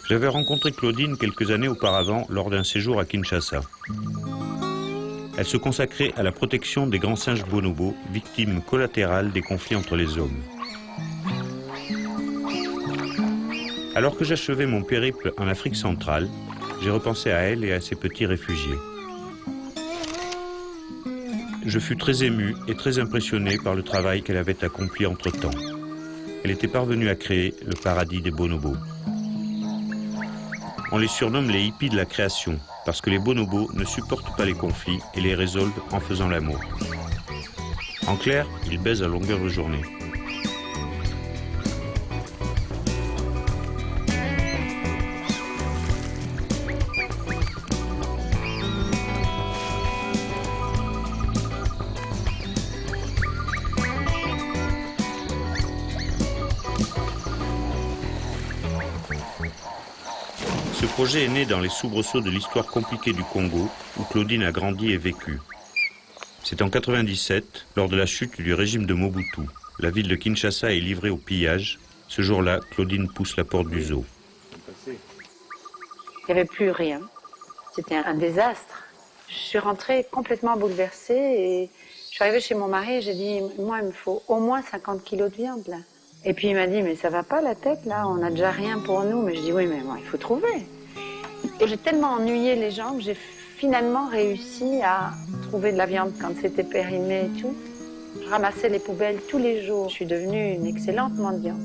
J'avais rencontré Claudine quelques années auparavant lors d'un séjour à Kinshasa. Elle se consacrait à la protection des grands singes bonobos, victimes collatérales des conflits entre les hommes. Alors que j'achevais mon périple en Afrique centrale, j'ai repensé à elle et à ses petits réfugiés. Je fus très ému et très impressionné par le travail qu'elle avait accompli entre-temps. Elle était parvenue à créer le paradis des bonobos. On les surnomme les hippies de la création, parce que les bonobos ne supportent pas les conflits et les résolvent en faisant l'amour. En clair, ils baisent à longueur de journée. Ce projet est né dans les soubresauts de l'histoire compliquée du Congo, où Claudine a grandi et vécu. C'est en 1997, lors de la chute du régime de Mobutu. La ville de Kinshasa est livrée au pillage. Ce jour-là, Claudine pousse la porte du zoo. Il n'y avait plus rien. C'était un désastre. Je suis rentrée complètement bouleversée et je suis arrivée chez mon mari et j'ai dit, moi, il me faut au moins 50 kilos de viande, là. Et puis il m'a dit, mais ça va pas la tête, là, on n'a déjà rien pour nous. Mais je dis, oui, mais moi, il faut trouver. Et j'ai tellement ennuyé les gens que j'ai finalement réussi à trouver de la viande quand c'était périmé et tout. Je ramassais les poubelles tous les jours. Je suis devenue une excellente mendiante.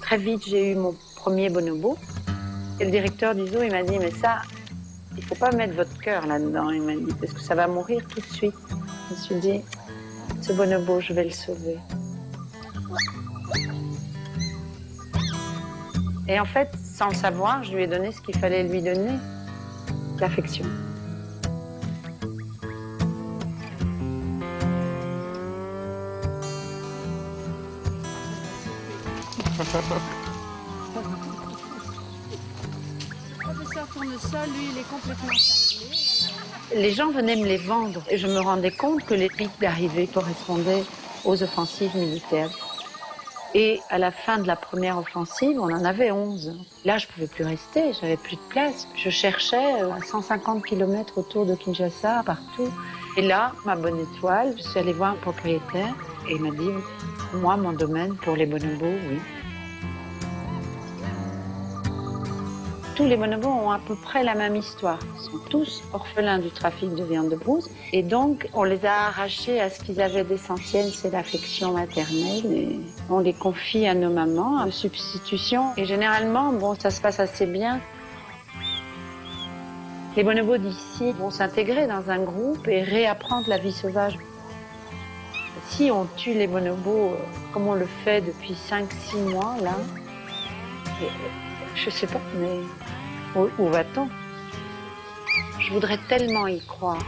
Très vite, j'ai eu mon premier bonobo. Et le directeur du zoo, il m'a dit, mais ça, il faut pas mettre votre cœur là-dedans, il m'a dit, parce que ça va mourir tout de suite. Je me suis dit, ce bonobo, je vais le sauver. Et en fait, sans le savoir, je lui ai donné ce qu'il fallait lui donner, l'affection. Le professeur Tournesol, lui, il est complètement cinglé. Les gens venaient me les vendre et je me rendais compte que les pics d'arrivée correspondaient aux offensives militaires. Et à la fin de la première offensive, on en avait 11. Là, je ne pouvais plus rester, j'avais plus de place. Je cherchais à 150 km autour de Kinshasa, partout. Et là, ma bonne étoile, je suis allée voir un propriétaire et il m'a dit, moi, mon domaine pour les bonobos, oui. Tous les bonobos ont à peu près la même histoire. Ils sont tous orphelins du trafic de viande de brousse. Et donc, on les a arrachés à ce qu'ils avaient d'essentiel, c'est l'affection maternelle. Et on les confie à nos mamans, de substitution. Et généralement, bon, ça se passe assez bien. Les bonobos d'ici vont s'intégrer dans un groupe et réapprendre la vie sauvage. Si on tue les bonobos, comme on le fait depuis 5-6 mois, là, je sais pas, mais où va-t-on? Je voudrais tellement y croire.